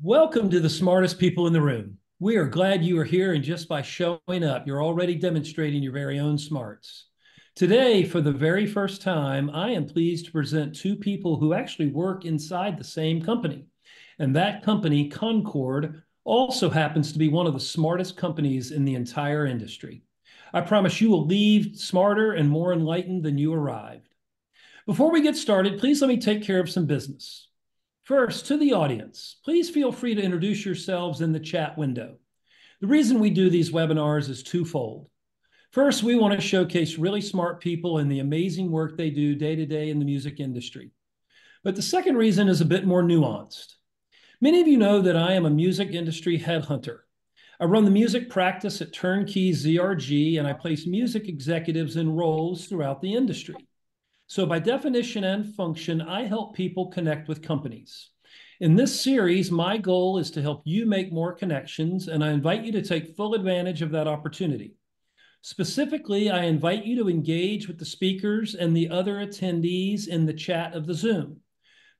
Welcome to the smartest people in the room. We are glad you are here, and just by showing up, you're already demonstrating your very own smarts. Today, for the very first time, I am pleased to present two people who actually work inside the same company. And that company, Concord, also happens to be one of the smartest companies in the entire industry. I promise you will leave smarter and more enlightened than you arrived. Before we get started, please let me take care of some business. First, to the audience, please feel free to introduce yourselves in the chat window. The reason we do these webinars is twofold. First, we want to showcase really smart people and the amazing work they do day to day in the music industry. But the second reason is a bit more nuanced. Many of you know that I am a music industry headhunter. I run the music practice at Turnkey ZRG, and I place music executives in roles throughout the industry. So by definition and function, I help people connect with companies. In this series, my goal is to help you make more connections, and I invite you to take full advantage of that opportunity. Specifically, I invite you to engage with the speakers and the other attendees in the chat of the Zoom.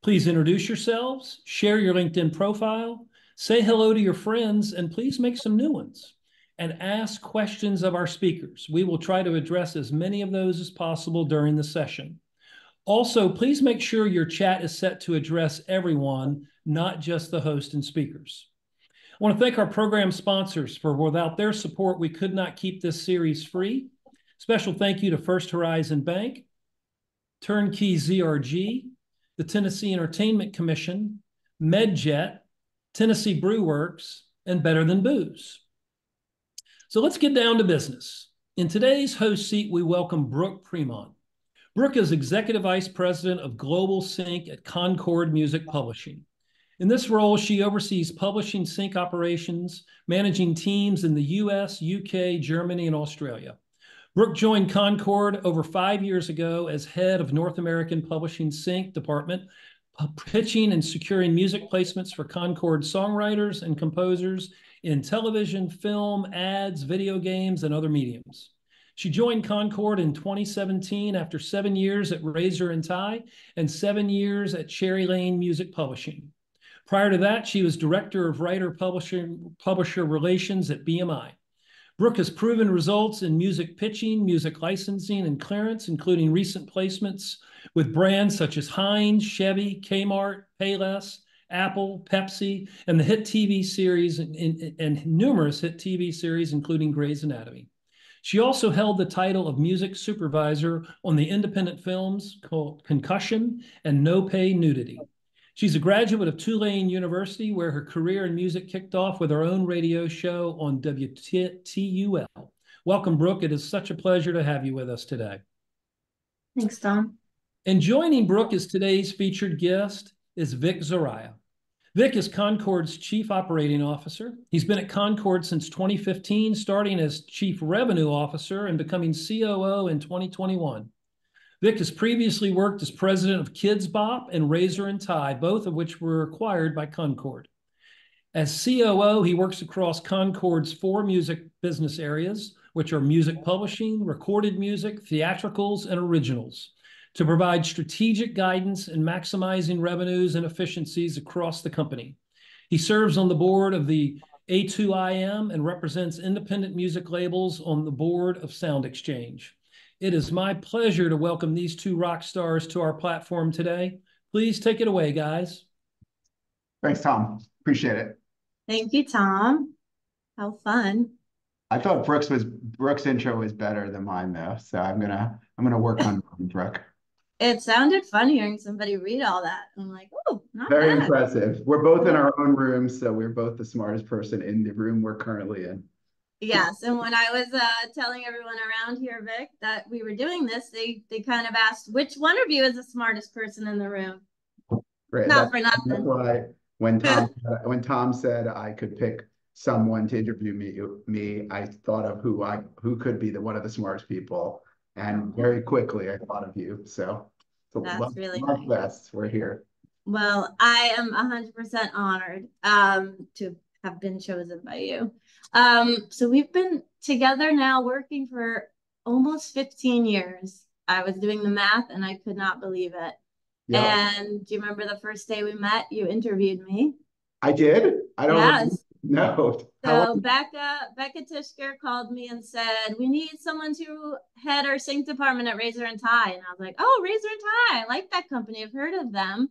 Please introduce yourselves, share your LinkedIn profile, say hello to your friends, and please make some new ones. And ask questions of our speakers. We will try to address as many of those as possible during the session. Also, please make sure your chat is set to address everyone, not just the host and speakers. I want to thank our program sponsors, for without their support, we could not keep this series free. Special thank you to First Horizon Bank, Turnkey ZRG, the Tennessee Entertainment Commission, MedJet, Tennessee Brew Works, and Better Than Booze. So let's get down to business. In today's host seat, we welcome Brooke Primont. Brooke is Executive Vice President of Global Sync at Concord Music Publishing. In this role, she oversees publishing sync operations, managing teams in the US, UK, Germany, and Australia. Brooke joined Concord over 5 years ago as head of North American Publishing Sync Department, pitching and securing music placements for Concord songwriters and composers in television, film, ads, video games, and other mediums. She joined Concord in 2017 after 7 years at Razor and Tie and 7 years at Cherry Lane Music Publishing. Prior to that, she was Director of Writer-Publisher Relations at BMI. Brooke has proven results in music pitching, music licensing, and clearance, including recent placements with brands such as Heinz, Chevy, Kmart, Payless, Apple, Pepsi, and the hit TV series and numerous hit TV series, including Grey's Anatomy. She also held the title of music supervisor on the independent films called Concussion and No Pay Nudity. She's a graduate of Tulane University, where her career in music kicked off with her own radio show on WTUL. Welcome, Brooke. It is such a pleasure to have you with us today. Thanks, Tom. And joining Brooke as today's featured guest is Vic Zaraya. Vic is Concord's Chief Operating Officer. He's been at Concord since 2015, starting as Chief Revenue Officer and becoming COO in 2021. Vic has previously worked as president of Kids Bop and Razor and Tie, both of which were acquired by Concord. As COO, he works across Concord's 4 music business areas, which are music publishing, recorded music, theatricals, and originals, to provide strategic guidance in maximizing revenues and efficiencies across the company. He serves on the board of the A2IM and represents independent music labels on the board of Sound Exchange. It is my pleasure to welcome these two rock stars to our platform today. Please take it away, guys. Thanks, Tom. Appreciate it. Thank you, Tom. How fun. I thought Brooke's intro was better than mine though, so I'm gonna work on Brooke. It sounded fun hearing somebody read all that. I'm like, oh, not Very bad. impressive. We're both in our own rooms, so we're both the smartest person in the room we're currently in. Yes, and when I was telling everyone around here, Vic, that we were doing this, they kind of asked, which one of you is the smartest person in the room? Great. Not for That's nothing. why when Tom said I could pick someone to interview me, I thought of who could be one of the smartest people, and very quickly I thought of you. So That's really love nice. best. We're here. Well, I am 100% honored to have been chosen by you. So we've been together now working for almost 15 years. I was doing the math and I could not believe it. Yeah. And do you remember the first day we met? You interviewed me. I did. I don't remember. Yes. No. How So long? Becca Tishker called me and said, we need someone to head our sync department at Razor and Tie. And I was like, oh, Razor and Tie. I like that company. I've heard of them.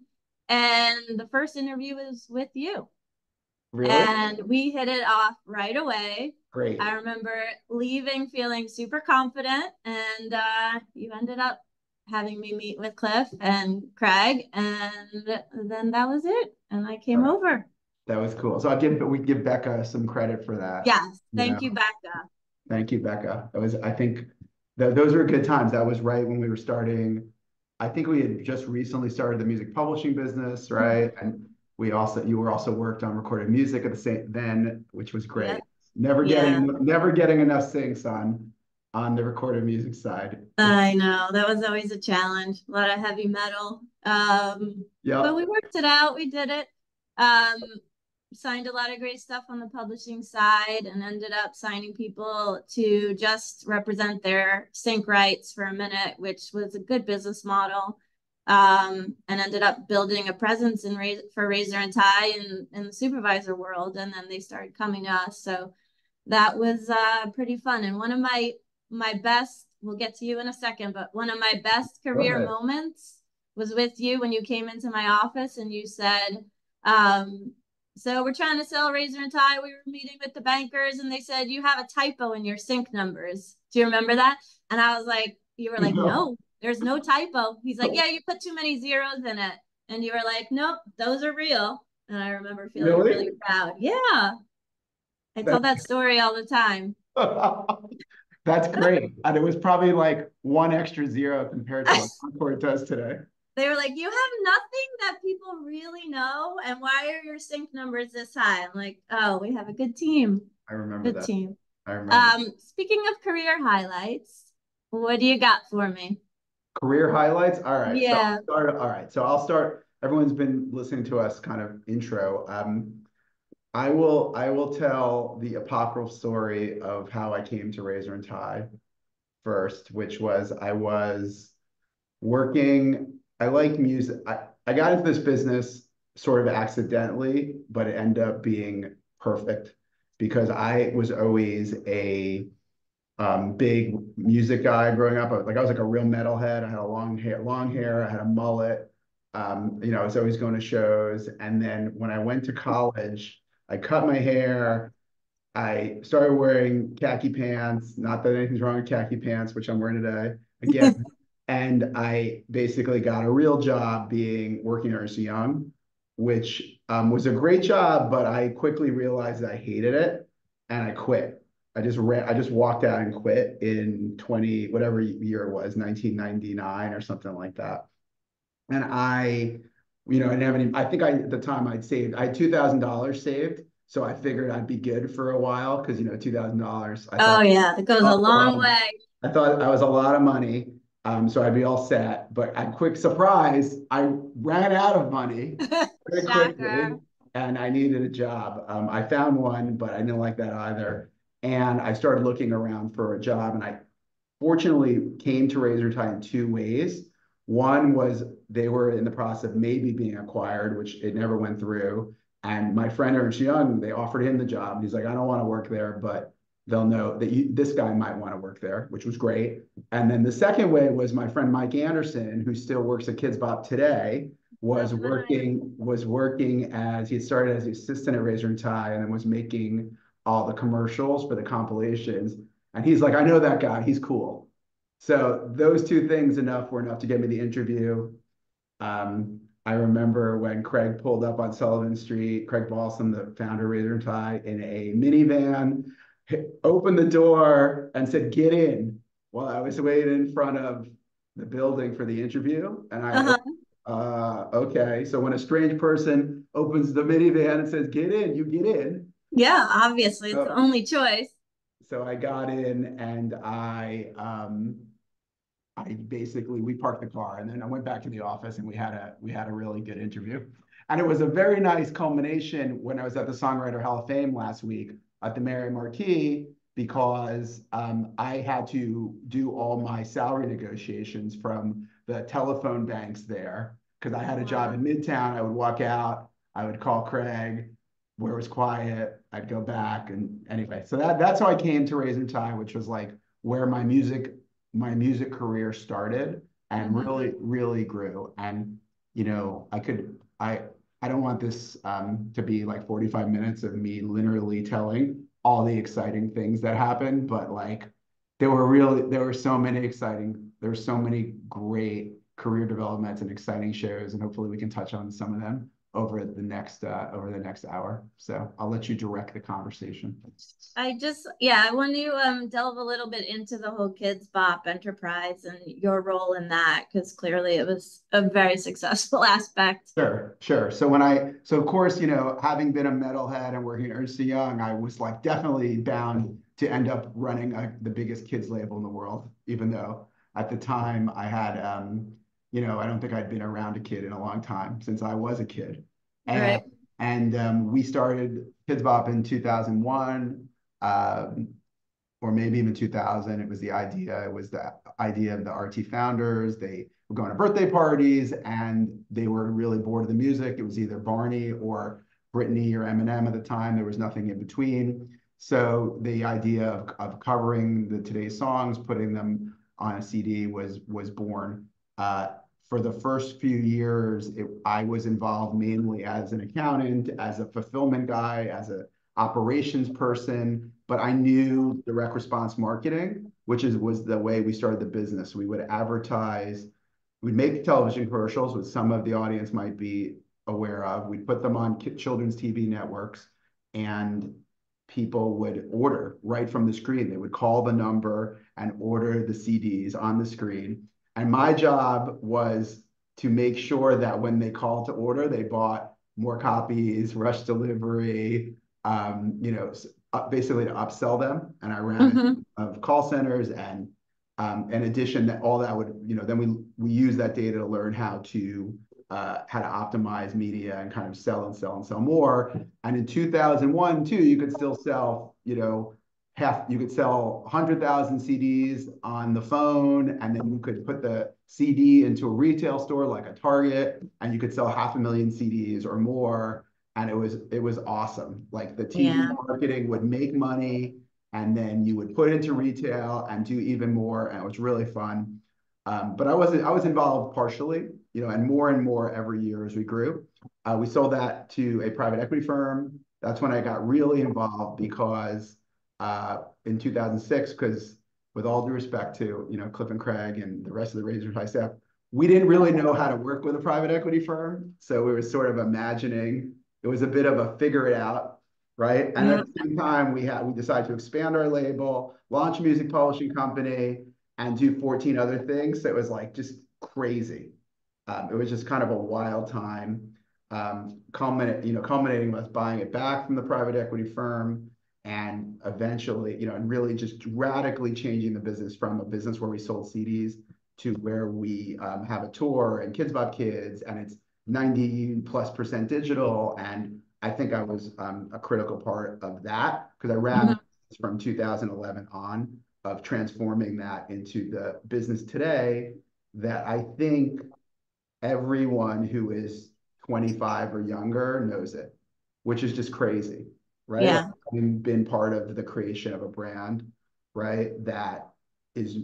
And the first interview was with you. Really? And we hit it off right away. Great. I remember leaving feeling super confident, and you ended up having me meet with Cliff and Craig, and then that was it. And I came over. That was cool. So we give Becca some credit for that. Yes, You thank know, you, Becca. thank you, Becca. That was, I think, those were good times. That was right when we were starting. I think we had just recently started the music publishing business, right? And you were also worked on recorded music at the same then, which was great. Yep. Yeah, Never getting enough syncs on the recorded music side. I know that was always a challenge. A lot of heavy metal. But Yep. we worked it out. We did it. Um, Signed a lot of great stuff on the publishing side and ended up signing people to just represent their sync rights for a minute, which was a good business model. And ended up building a presence for Razor and Tie in the supervisor world. And then they started coming to us. So that was pretty fun. And one of my best, we'll get to you in a second, but one of my best Go career ahead. moments was with you when you came into my office and you said, um, so we're trying to sell Razor and Tie. We were meeting with the bankers and they said, you have a typo in your sync numbers. Do you remember that? And I was like, you were like, No. no, there's no typo. He's like, yeah, you put too many zeros in it. And you were like, nope, those are real. And I remember feeling Really? really proud. Yeah. I tell That, that story all the time. that's great. And it was probably like one extra zero compared to what Concord does today. They were like, you have nothing that people really know. And why are your sync numbers this high? I'm like, oh, we have a good team. I remember Good that. team. I remember. Speaking of career highlights, what do you got for me? Career highlights. All right. So Yeah. All right. So I'll start. Everyone's been listening to us kind of intro. I will tell the apocryphal story of how I came to Razor and Tie first, which was I was working. I like music. I got into this business sort of accidentally, but it ended up being perfect because I was always a big music guy growing up. I was like a real metalhead. I had a long hair. I had a mullet. I was always going to shows. And then when I went to college, I cut my hair. I started wearing khaki pants. Not that anything's wrong with khaki pants, which I'm wearing today. Again, and I basically got a real job being working at Ernst Young, which was a great job, but I quickly realized that I hated it, and I quit. I just walked out and quit in 20 whatever year it was, 1999 or something like that. And I didn't have any. I think at the time I had $2,000 saved, so I figured I'd be good for a while because $2,000. Oh, yeah. That goes a long way. I thought I was a lot of money, so I'd be all set. But at quick surprise, I ran out of money very Shocker. quickly, and I needed a job. I found one, but I didn't like that either. And I started looking around for a job, and I fortunately came to Razor Tie in two ways. One was they were in the process of maybe being acquired, which it never went through. And my friend Ernst Young, they offered him the job. He's like, I don't want to work there, but they'll know that this guy might want to work there, which was great. And then the second way was my friend Mike Anderson, who still works at Kids Bop today, Oh, nice. was working as he had started as the assistant at Razor and Tie and then was making all the commercials for the compilations. And he's like, I know that guy. He's cool. So those two things were enough to get me the interview. I remember when Craig pulled up on Sullivan Street, Craig Balsam, the founder of Razor and Tie, in a minivan, opened the door and said, "Get in," while I was waiting in front of the building for the interview. And Uh-huh. okay. So when a strange person opens the minivan and says, "Get in," you get in. Yeah, obviously. It's the So, only choice. so I got in and I basically we parked the car and then I went back to the office and we had a really good interview. And it was a very nice culmination when I was at the Songwriter Hall of Fame last week at the Mary Marquis because I had to do all my salary negotiations from the telephone banks there because I had a job Wow. in Midtown. I would walk out, I would call Craig, where it was quiet, I'd go back. And anyway, so that's how I came to Raise and Tie, which was like where my music career started and really, really grew. And, you know, I don't want this to be like 45 minutes of me literally telling all the exciting things that happened, but like there were so many there were so many great career developments and exciting shows, and hopefully we can touch on some of them over the next hour. So I'll let you direct the conversation. I want to delve a little bit into the whole Kids Bop enterprise and your role in that, because clearly it was a very successful aspect. Sure, sure. So of course, you know, having been a metalhead and working at Ernst & Young, I was like definitely bound to end up running the biggest kids label in the world, even though at the time I had, you know, I don't think I'd been around a kid in a long time since I was a kid. And, Right. we started Kids Bop in 2001. Or maybe even 2000. It was the idea of the RT founders. They were going to birthday parties and they were really bored of the music. It was either Barney or Britney or Eminem at the time. There was nothing in between. So the idea of covering today's songs, putting them on a CD was born. For the first few years, I was involved mainly as an accountant, as a fulfillment guy, as a operations person, but I knew direct response marketing, was the way we started the business. We would advertise, we'd make television commercials, which some of the audience might be aware of. We'd put them on children's TV networks, and people would order right from the screen. They would call the number and order the CDs on the screen. And my job was to make sure that when they called to order, they bought more copies, rush delivery, you know, basically to upsell them. And I ran a team of call centers, and in addition, that all that would, you know, then we use that data to learn how to optimize media and kind of sell and sell and sell more. And in 2001 too, you could still sell, you know, you could sell 100,000 CDs on the phone, and then you could put the CD into a retail store like a Target, and you could sell 500,000 CDs or more. And it was awesome. Like the TV marketing would make money, and then you would put it into retail and do even more, and it was really fun. But I was involved partially, you know, and more every year as we grew. We sold that to a private equity firm. That's when I got really involved, because in 2006, because with all due respect to, you know, Cliff and Craig and the rest of the Razor High staff, we didn't really know how to work with a private equity firm. So we were sort of imagining, it was a bit of a figure it out, right? And at the same time, we decided to expand our label, launch a music publishing company, and do 14 other things. So it was like just crazy. It was just kind of a wild time, culminating with buying it back from the private equity firm, and eventually, you know, and really just radically changing the business from a business where we sold CDs to where we have a tour and Kids Bop Kids, and it's 90+% digital. And I think I was a critical part of that, because I ran from 2011 on, of transforming that into the business today that I think everyone who is 25 or younger knows it, which is just crazy, right? Yeah. Like, having been part of the creation of a brand, right, that is,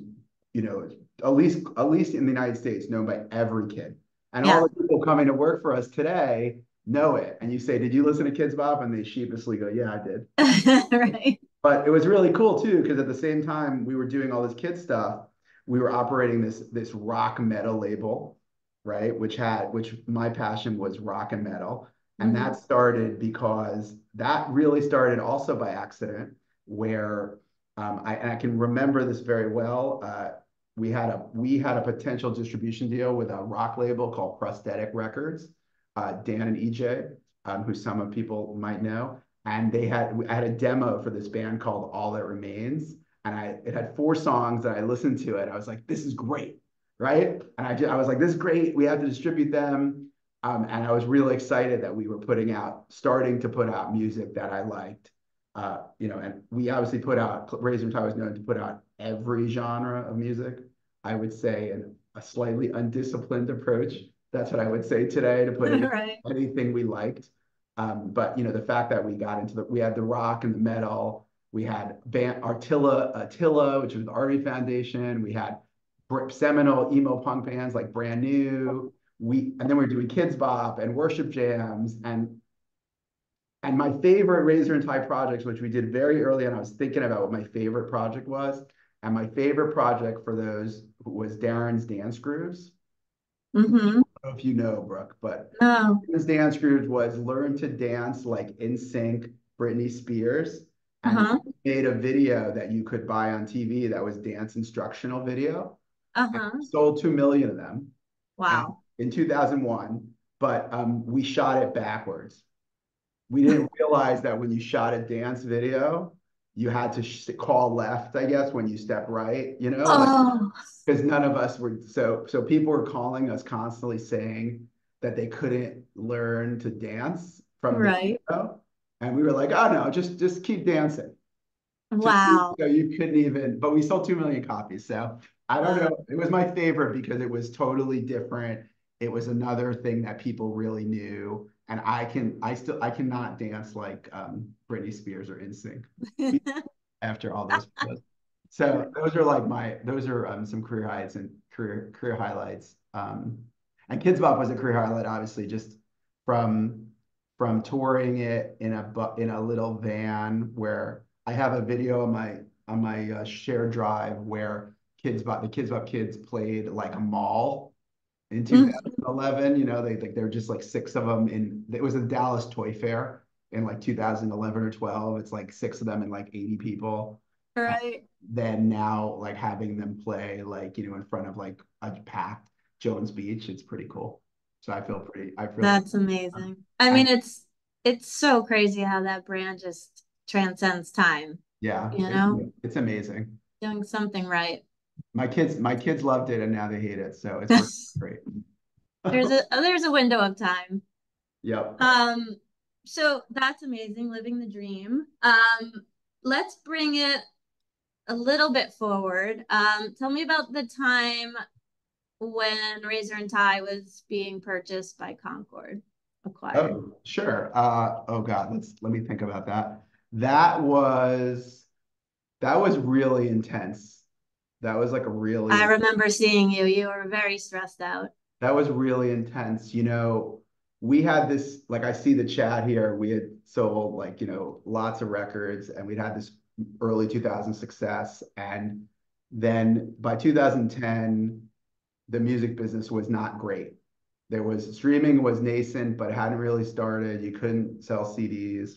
you know, at least in the United States, known by every kid. And all the people coming to work for us today know it. And you say, "Did you listen to Kids Bop?" And they sheepishly go, "Yeah, I did." Right. But it was really cool too, because at the same time we were doing all this kid stuff, we were operating this rock metal label, right? Which my passion was rock and metal. And that started because that really started also by accident, where I can remember this very well. We had a potential distribution deal with a rock label called Prosthetic Records, Dan and EJ, who some of people might know. And I had a demo for this band called All That Remains, and it had 4 songs, and I listened to it. I was like, "This is great," right? And I was like, "This is great. We have to distribute them." And I was really excited that we were starting to put out music that I liked. You know, and we obviously Razor Tie was known to put out every genre of music. I would say in a slightly undisciplined approach. That's what I would say today, to put in Right. anything we liked. But the fact that we got into we had the rock and the metal, we had Attila, which was the Army Foundation. We had seminal emo punk bands like Brand New. And then we were doing Kids Bop and worship jams and my favorite Razor and Tie projects, which we did very early on. I was thinking about what my favorite project was, and my favorite project for those was Darren's Dance Grooves. Mm-hmm. I don't know if you know, Brooke, but Oh. Darren's Dance Grooves was learn to dance like NSYNC, Britney Spears, and Uh-huh. made a video that you could buy on TV that was dance instructional video. And Uh-huh. sold 2 million of them and Wow. in 2001, but we shot it backwards. We didn't realize that when you shot a dance video, you had to call left, I guess, when you step right, like Oh, because none of us were so people were calling us constantly saying that they couldn't learn to dance from the right. video. And we were like, oh no, just keep dancing. Wow. So you couldn't even, but we sold 2 million copies. So I don't Wow. know. It was my favorite because it was totally different. It was another thing that people really knew. And I cannot dance like Britney Spears or NSYNC after all those videos. So those are some career highlights and career highlights. And Kids Bop was a career highlight, obviously, just from from touring it in a little van where I have a video on my shared drive where the Kids Bop kids played like a mall in Mm, 2011. There were just like six of them it was a Dallas Toy Fair in like 2011 or 12. It's like six of them and like 80 people. And right. then now like having them play like, in front of like a packed Jones Beach, it's pretty cool. So I feel pretty, That's amazing. I mean, and it's so crazy how that brand just transcends time, yeah, you know, it's amazing. doing something right. My kids loved it and now they hate it. So it's worked great. There's a window of time. Yep. Um, so that's amazing, living the dream. Let's bring it a little bit forward. Tell me about the time when Razor and Tie was being purchased by Concord, acquired. Oh, sure. Oh God, let me think about that. That was that was really intense. That was like a I really remember seeing you. You were very stressed out. that was really intense. We had this, like I see the chat here, we had sold like, lots of records and we'd had this early 2000 success. And then by 2010, the music business was not great. Streaming was nascent, but it hadn't really started. You couldn't sell CDs,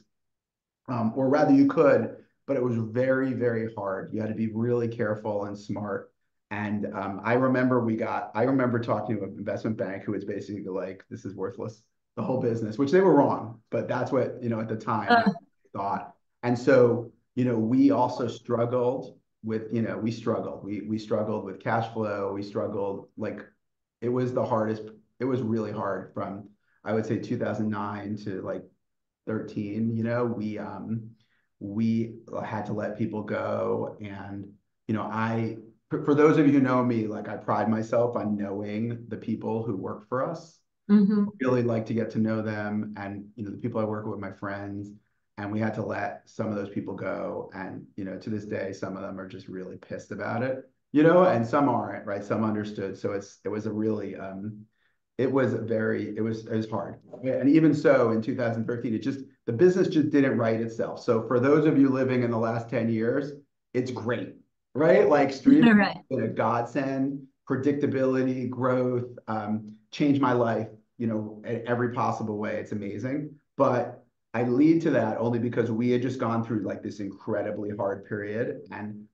or rather you could, but it was very, very hard. You had to be really careful and smart. And I remember talking to an investment bank who was basically like, this is worthless, the whole business, which they were wrong, but that's what, at the time, that's Uh, what they thought. And so, we also struggled with, we struggled with cash flow. We struggled like it was the hardest. It was really hard from, I would say 2009 to like 13. We had to let people go. And, for those of you who know me, like I pride myself on knowing the people who work for us. mhm. Really like to get to know them and, the people I work with, my friends. And we had to let some of those people go. And, to this day, some of them are just really pissed about it, and some aren't, right? Some understood. So it was a really, it was hard. And even so in 2013, the business just didn't write itself. So for those of you living in the last 10 years, it's great, right? Like streaming All has right. been a godsend, predictability, growth, changed my life, in every possible way. It's amazing. But I lead to that only because we had just gone through like this incredibly hard period. And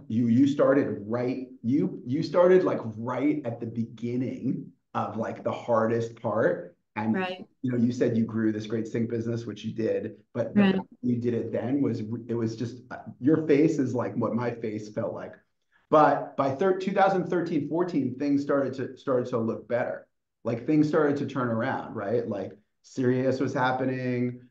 you started like right at the beginning of like the hardest part. And Right. you said you grew this great sync business, which you did, but the Right. fact that you did it then it was just your face is like what my face felt like. But by 2013, 14, things started to look better. Like things started to turn around, right? Like Sirius was happening.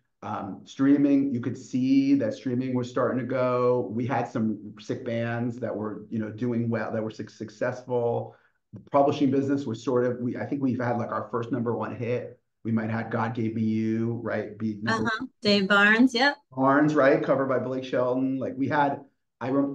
Streaming, you could see that streaming was starting to go. We had some sick bands that were, doing well, that were successful. The publishing business was I think we've had like our first number one hit We might have had God Gave Me You, right? Be number Dave Barnes, yep. Barnes, right? Covered by Blake Shelton. Like we had,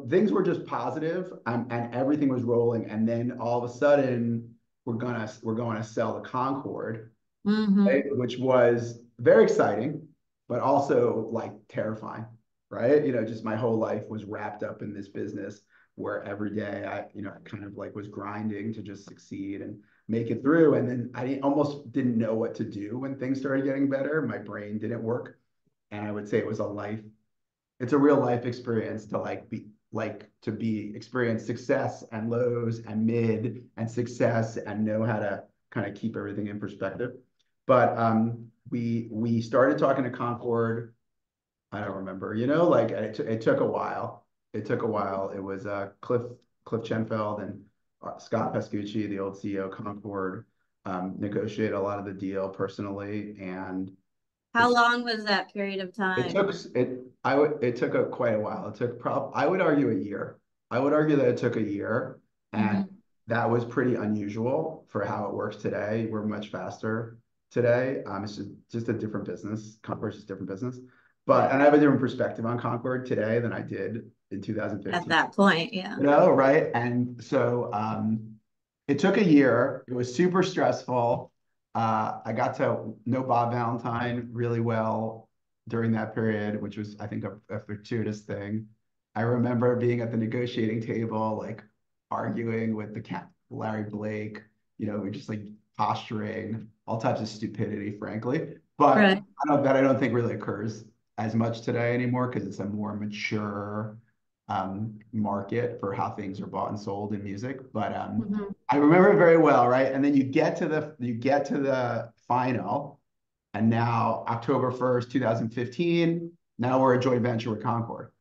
things were just positive, and everything was rolling. And then all of a sudden, we're going to sell the Concorde, right? Which was very exciting, but also like terrifying, right? Just my whole life was wrapped up in this business where every day I kind of like was grinding to just succeed and make it through. And then I almost didn't know what to do when things started getting better. My brain didn't work. And I would say it's a real life experience to experience success and lows and mid and success and know how to kind of keep everything in perspective. But we started talking to Concord. I don't remember, like it took a while. It took a while. It was Cliff Chenfeld and Scott Pascucci, the old CEO of Concord, negotiated a lot of the deal personally, and How long was that period of it time? took it took quite a while. It took I would argue a year. I would argue that it took a year, and that was pretty unusual for how it works today. We're much faster today. It's just a different business. Concord's just a different business. But and I have a different perspective on Concord today than I did in 2015. At that point, yeah. Right? And so it took a year. It was super stressful. I got to know Bob Valentine really well during that period, which was, I think, a fortuitous thing. I remember being at the negotiating table, like arguing with the cat, Larry Blake. We're just like posturing, all types of stupidity, frankly. But I don't think really occurs as much today anymore because it's a more mature market for how things are bought and sold in music. But I remember it very well, right? And then you get to the final, and now October 1st, 2015, now we're a joint venture with Concord,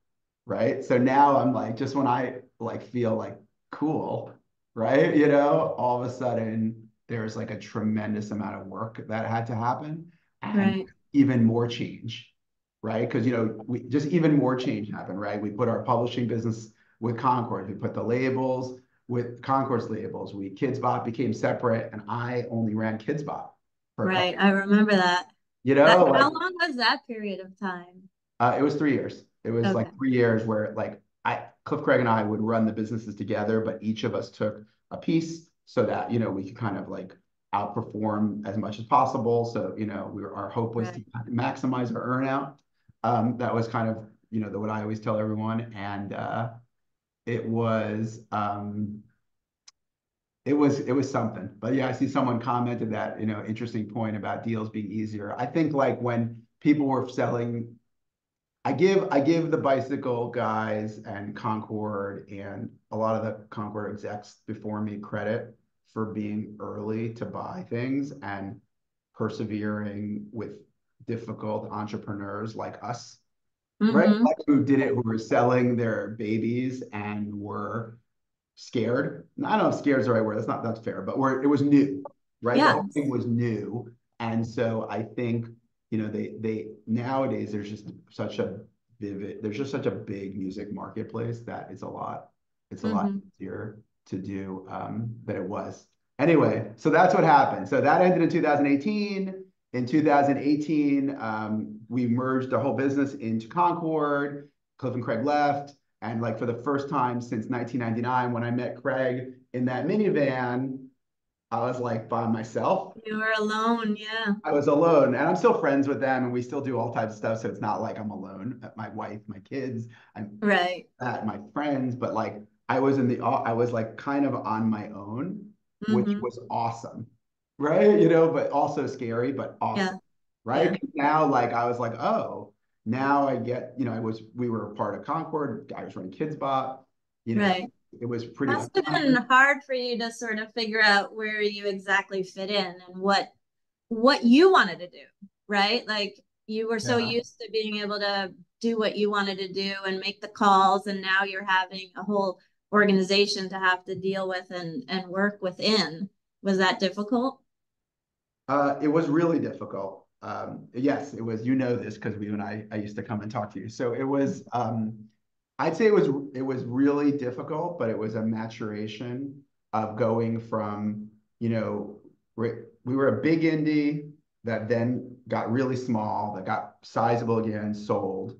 right? So now I'm like, just when I like feel like cool, right? All of a sudden there's like a tremendous amount of work that had to happen and even more change, right? Because we just even more change happened, right? We put our publishing business with Concord. We put the labels with Concord's labels. Kids Bop became separate, and I only ran Kids Bop. Right, I remember that. How long was that period of time? It was 3 years. It was like 3 years where like Cliff Craig and I would run the businesses together, but each of us took a piece so that we could kind of like outperform as much as possible. So our hope was to maximize our earnout. That was kind of what I always tell everyone, and it was something. But yeah, I see someone commented that interesting point about deals being easier. I think like when people were selling, I give the bicycle guys and Concord and a lot of the Concord execs before me credit for being early to buy things and persevering with difficult entrepreneurs like us, right? Like who were selling their babies and were scared. I don't know if scared is the right word. That's fair, but it was new, right? The whole thing was new. And so I think, they nowadays there's just such a big music marketplace that it's a lot easier to do than it was. Anyway, so that's what happened. So that ended in 2018. In 2018, we merged the whole business into Concord. Cliff and Craig left. And like for the first time since 1999, when I met Craig in that minivan, I was like by myself. You were alone, yeah. I was alone, and I'm still friends with them, and we still do all types of stuff. So it's not like I'm alone. My wife, my kids, my friends, but like I was like kind of on my own, which was awesome, right? But also scary, but awesome, right? Yeah. Now, like I was like, oh, now I get, we were a part of Concord. I was running Kids Bop, It was pretty. Must have been hard for you to sort of figure out where you exactly fit in and what you wanted to do, right? Like you were so used to being able to do what you wanted to do and make the calls, and now you're having a whole organization to have to deal with and work within. Was that difficult? It was really difficult. Yes, it was. This because I used to come and talk to you. So it was. I'd say it was really difficult, but it was a maturation of going from we were a big indie that then got really small, that got sizable again, sold.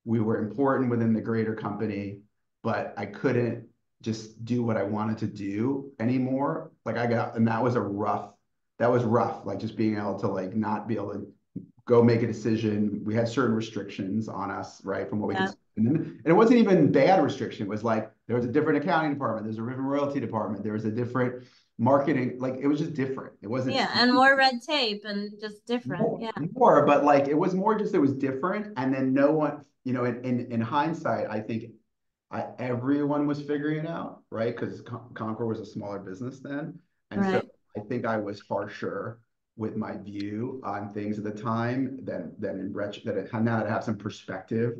We were important within the greater company, but I couldn't just do what I wanted to do anymore. Like I got, and that was rough, like just being able to like not be able to go make a decision. We had certain restrictions on us, right, from what we could. Yeah. And it wasn't even bad restriction. It was like there was a different accounting department, there's a different royalty department, there was a different marketing. Like it was just different. It wasn't Yeah, and more red tape and just different. Yeah. more, but like it was more just it was different. And then no one, you know, in hindsight, I think everyone was figuring it out, right? Because Concord was a smaller business then, and so Right. I think I was harsher with my view on things at the time than in that it now that I have some perspective.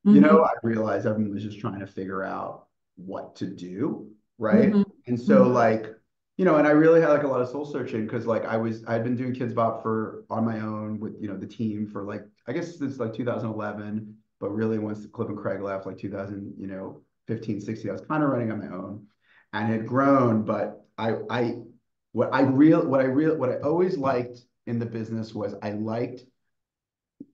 You know, Mm-hmm. I realized everyone was just trying to figure out what to do, right? Mm-hmm. And so Mm-hmm. like, you know, and I really had like a lot of soul searching because like I'd been doing Kids Bop for on my own with, you know, the team for like I guess it's like 2011, but really once Cliff and Craig left, like 2000, you know, 15, 16, I was kind of running on my own and had grown, but what I always liked in the business was I liked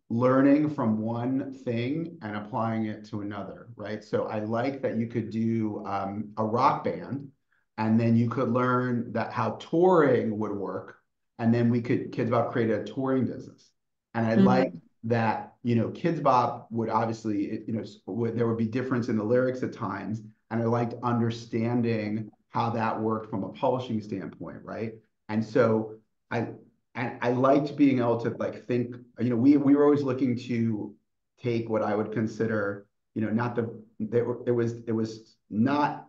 learning from one thing and applying it to another, right? So I like that you could do a rock band and then you could learn that how touring would work. And then we could Kids Bop create a touring business. And I like Mm-hmm. that, you know, Kids Bop would obviously, you know, there would be difference in the lyrics at times. And I liked understanding how that worked from a publishing standpoint, right? And so I and I liked being able to like think, you know, we were always looking to take what I would consider, you know, not the it was not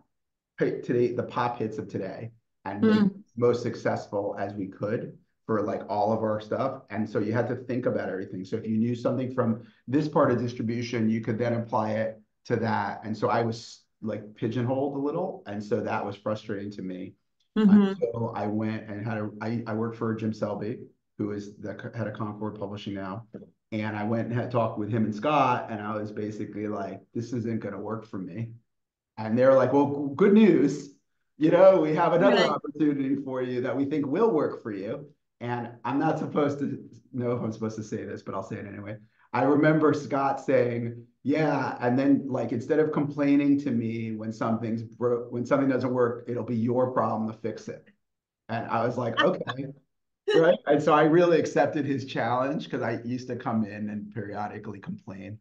today the pop hits of today and make it Mm-hmm. most successful as we could for like all of our stuff. And so you had to think about everything. So if you knew something from this part of distribution, you could then apply it to that. And so I was like pigeonholed a little, and so that was frustrating to me. Mm-hmm. So I went and I worked for Jim Selby, who is the head of Concord Publishing now. And I went and had talked with him and Scott, and I was basically like, this isn't going to work for me. And they're like, well, good news. You know, we have another Right. opportunity for you that we think will work for you. And I'm not supposed to know if I'm supposed to say this, but I'll say it anyway. I remember Scott saying, yeah, and then like instead of complaining to me when something's broke, when something doesn't work, it'll be your problem to fix it. And I was like, okay, right. And so I really accepted his challenge because I used to come in and periodically complain.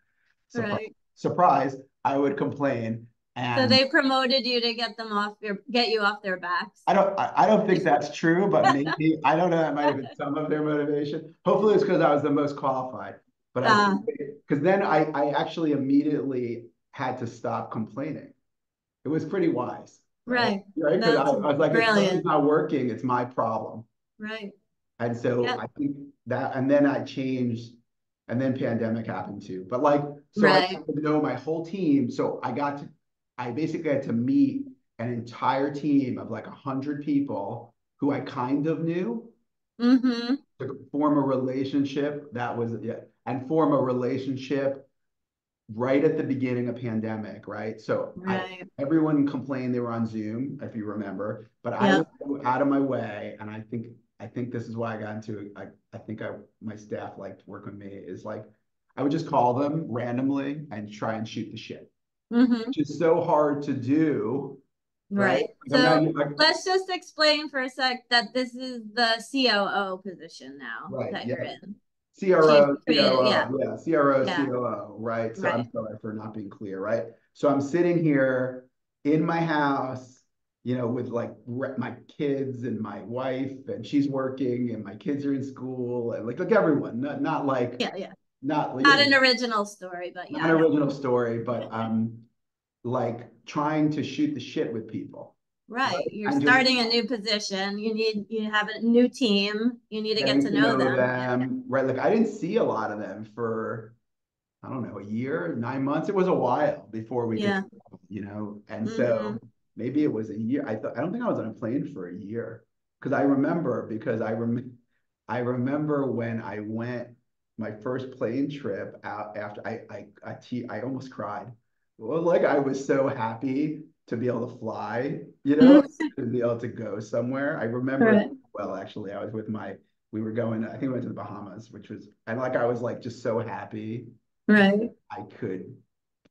Surprise, Right. surprise, I would complain. So And they promoted you to get you off their backs. I don't think that's true, but maybe I don't know. That might have been some of their motivation. Hopefully, it's because I was the most qualified. But I think Uh, because then I actually immediately had to stop complaining. It was pretty wise, right? right. Right? Because That's I was like, if something's brilliant. not working, it's my problem. Right. And so Yep. I think that, and then I changed, and then pandemic happened too. But like, so I Right. got to know my whole team. So I basically had to meet an entire team of like 100 people who I kind of knew Mm-hmm. to form a relationship that was, yeah, and form a relationship right at the beginning of pandemic, right? So Right. everyone complained they were on Zoom, if you remember, but I would Yep. go out of my way, and I think this is why I got into it. I think my staff liked working with me is like I would just call them randomly and try and shoot the shit, Mm-hmm. which is so hard to do, right? Right. Like I'm not So like let's just explain for a sec that this is the COO position now right, that yeah. you're in. Chief CRO, Creative. Yeah. COO, yeah, CRO, Yeah. COO, right? So I'm Right. sorry for not being clear, right? So I'm sitting here in my house, you know, with like my kids and my wife, and she's working, and my kids are in school, and like everyone, not like Yeah. Yeah. not you Not know, an original story, but not an yeah, no. original story, but like trying to shoot the shit with people, right? Right. You're And just starting a new position. You have a new team. You need to get getting to to know know them. Yeah. them, right? Like I didn't see a lot of them for I don't know, a year, 9 months. It was a while before we could, Yeah. you know, and Mm-hmm. so maybe it was a year. I don't think I was on a plane for a year because I remember when I went my first plane trip out after I almost cried. Well, like I was so happy to be able to fly, you know, Mm-hmm. to be able to go somewhere. I remember Right. well, actually, I was with my we were going, I think we went to the Bahamas, which was, and like, I was like, just so happy. Right. I could,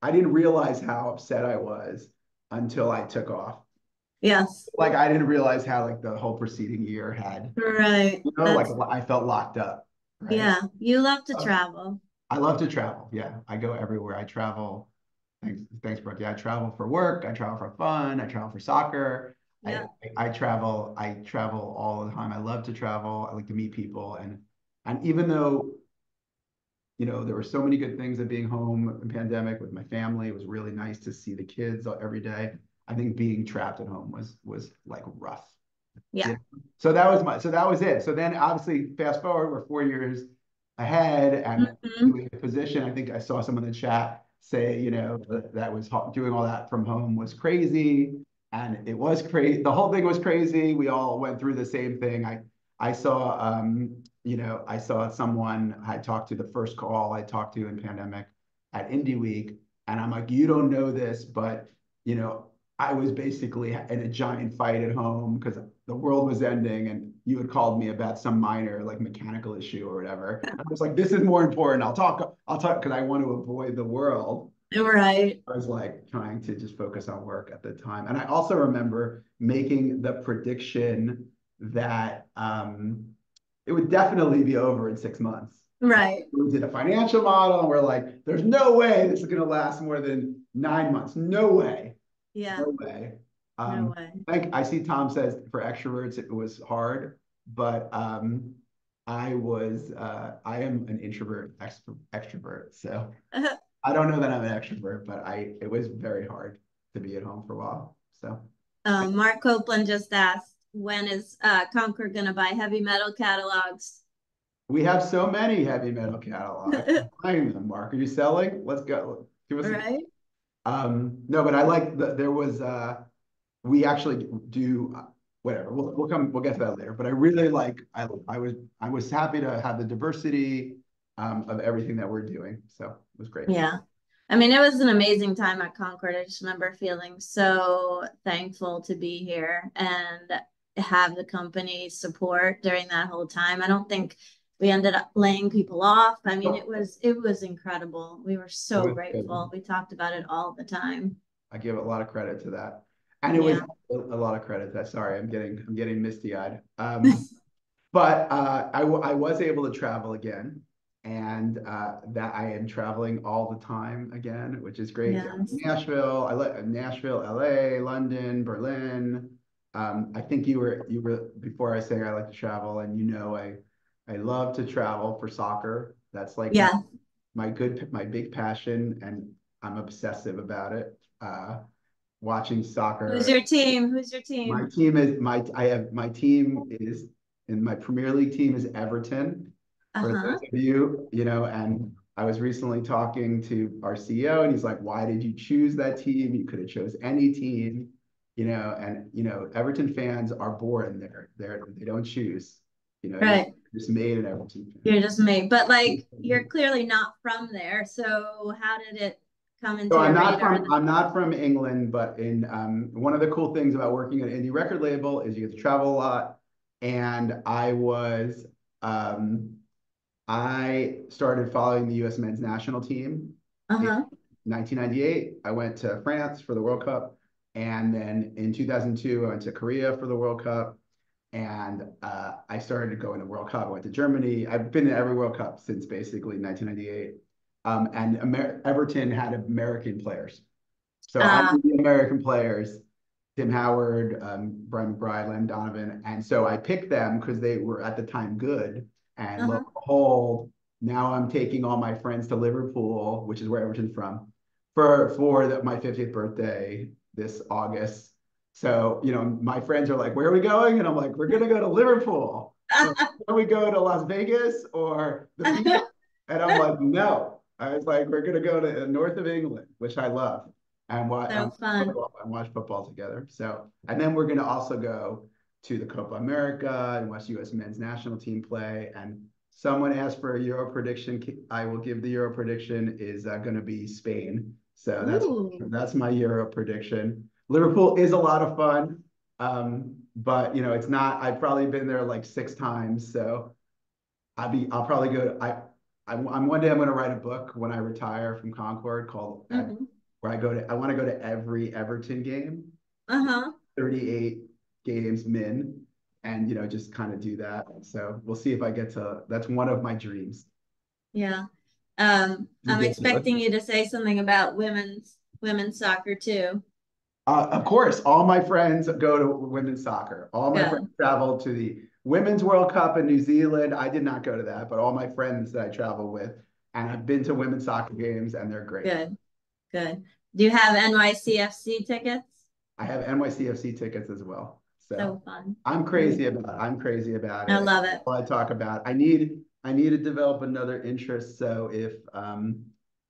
I didn't realize how upset I was until I took off. Yes. Like, I didn't realize how like the whole preceding year had, Right. like That's, I felt locked up, right? yeah. You love to Um, travel. I love to travel. Yeah, I go everywhere. I travel. Thanks, Brooke. Yeah, I travel for work. I travel for fun. I travel for soccer. I, Yeah. I travel. I travel all the time. I love to travel. I like to meet people, and even though there were so many good things of being home in pandemic with my family, it was really nice to see the kids every day. I think being trapped at home was like rough. Yeah. Yeah. So that was it. So then obviously fast forward, we're 4 years ahead and Hmm. doing a position. I think I saw someone in the chat say, that was doing all that from home was crazy. And it was crazy. The whole thing was crazy. We all went through the same thing. I saw I saw someone I talked to the first call I talked to in pandemic at Indie Week. And I'm like, you don't know this, but you know, I was basically in a giant fight at home because the world was ending and you had called me about some minor like mechanical issue or whatever. I was like, this is more important. I'll talk because I want to avoid the world. Right. I was like trying to just focus on work at the time. And I also remember making the prediction that it would definitely be over in 6 months. Right. We did a financial model and we're like, there's no way this is going to last more than 9 months. No way. Yeah. No way. No way. I see Tom says for extroverts it was hard, but I am an introvert extrovert, so I don't know that I'm an extrovert, but it was very hard to be at home for a while. So Mark Copeland just asked, when is Concord going to buy heavy metal catalogs? we have so many heavy metal catalogs. I'm buying them, Mark. Are you selling? Let's go. Give us a Right. no, but I like there was we actually do whatever. We'll get to that later. But I really like I was happy to have the diversity of everything that we're doing. So it was great. Yeah. I mean, it was an amazing time at Concord. I just remember feeling so thankful to be here and have the company support during that whole time. I don't think we ended up laying people off. I mean, Nope, it was incredible. We were it so was good. grateful. We talked about it all the time. I give a lot of credit to that. And it was Yeah. a lot of credit to that. Sorry, I'm getting misty-eyed. But I was able to travel again, and that I am traveling all the time again, which is great. Yes. Nashville, Nashville, LA, London, Berlin. I think you were before I say I like to travel, and I love to travel for soccer. That's like Yeah. my big passion, and I'm obsessive about it. Watching Who's soccer. your team? Who's your My team? team is my I have my team is in my Premier League team is Everton. For those Uh-huh. of you, and I was recently talking to our CEO and he's like, why did you choose that team? You could have chose any team, and Everton fans are born there. They don't choose, you're Right. just made an Everton You're just me. But like you're fan. clearly not from there. So how did it come So into your radar? I'm not from England, but in one of the cool things about working at an indie record label is you get to travel a lot. And um, I started following the U.S. men's national team in Uh-huh. 1998. I went to France for the World Cup, and then in 2002 I went to Korea for the World Cup. And I started going to World Cup. I went to Germany. I've been to every World Cup since basically 1998. And Everton had American players. So I Uh, knew the American players, Tim Howard, Brian McBride, Len Donovan. And so I picked them because they were at the time good. And lo uh-huh. and behold, now I'm taking all my friends to Liverpool, which is where Everton's from, for my 50th birthday this August. So, my friends are like, where are we going? And I'm like, we're going to go to Liverpool. Can we go to Las Vegas or the beach? And I'm like, no. I was like, we're going to go to north of England, which I love, and So fun. watch football together. So, and then we're going to also go to the Copa America and watch U.S. men's national team play. And someone asked for a Euro prediction. I will give the Euro prediction is going to be Spain. So Ooh. that's my Euro prediction. Liverpool is a lot of fun, but it's not. I've probably been there like 6 times, so I'll probably go. I'm one day I'm going to write a book when I retire from Concord called Hmm. where I go to. I want to go to every Everton game, Uh-huh. 38 games min, and just kind of do that. So we'll see if I get to. That's one of my dreams. Yeah. You I'm get to it. expecting you to say something about women's soccer too. Of course, all my friends go to women's soccer. All my friends Good. travel to the Women's World Cup in New Zealand. I did not go to that, but all my friends that I travel with, and I've been to women's soccer games, and they're great. Good. Good. Do you have NYCFC tickets? I have NYCFC tickets as well. So So fun. I'm crazy about I it. love it. All I talk about. I need to develop another interest. So if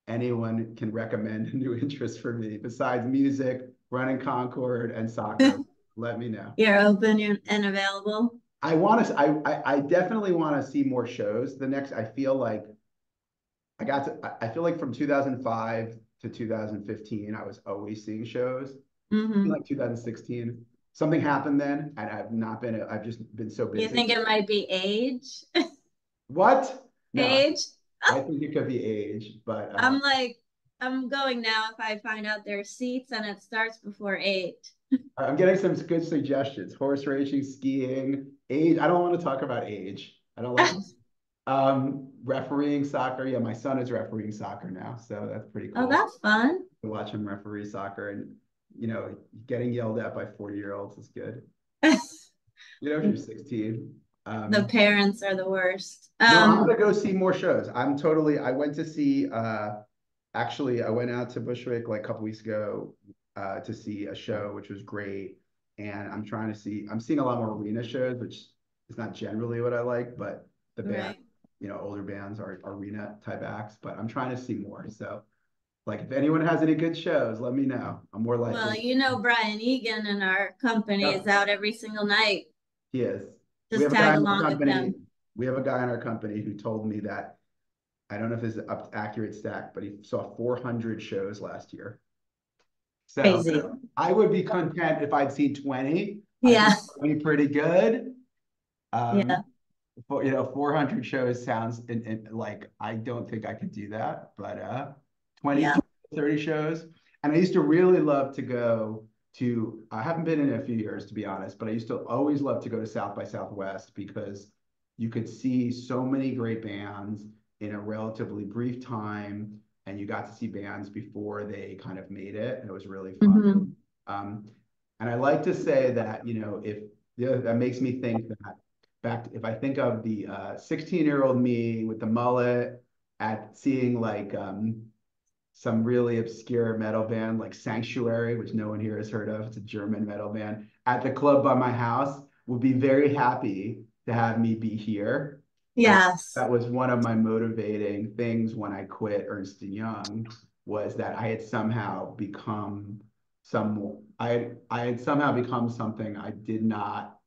anyone can recommend a new interest for me besides music, running Concord, and soccer, let me know. You're open and available. I definitely want to see more shows. I feel like I feel like from 2005 to 2015, I was always seeing shows. Hmm. Like 2016. Something happened then, and I've just been so You busy. think it might be age? What? No, Age? I think it could be age, but I'm like, I'm going now if I find out there's seats and it starts before 8. I'm getting some good suggestions. Horse racing, skiing, age. I don't want to talk about age. I don't like refereeing soccer. Yeah, my son is refereeing soccer now, so that's pretty Oh, cool that's fun. to watch him referee soccer and getting yelled at by 40-year-olds is good. If you're 16. The Um, parents are the worst. No, I'm gonna go see more shows. I went to see actually I went out to Bushwick like a couple weeks ago to see a show which was great. And I'm seeing a lot more arena shows, which is not generally what I like, but the band, Right. older bands are arena type acts, but I'm trying to see more. So like if anyone has any good shows, let me know. I'm more Well, likely. Brian Egan in our company is Yep, out every single night. he is. We Just have a tag guy in our along with company. him. We have a guy in our company who told me that I don't know if this is an accurate stat, but he saw 400 shows last year. So Crazy. I would be content if I'd seen 20. I Yeah. think that would be pretty good. Um, Yeah. 400 shows sounds like I don't think I could do that, but 20, Yeah. 30 shows. And I used to really love to go to, I haven't been in a few years to be honest, but I used to always love to go to South by Southwest because you could see so many great bands in a relatively brief time, and you got to see bands before they kind of made it, and it was really fun. Hmm. Um, and I like to say that, if that makes me think that if I think of the 16-year-old me with the mullet at seeing like some really obscure metal band like Sanctuary, which no one here has heard of. It's a German metal band at the club by my house. Would be very happy to have me be here. And Yes. that was one of my motivating things when I quit Ernst and Young was that I had somehow become I had somehow become something I did not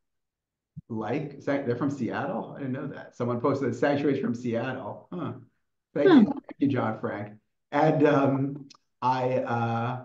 like. They're from Seattle. I didn't know that. Someone posted that Sanctuary's from Seattle. Huh. Hmm. Thank you, John Frank. And I uh,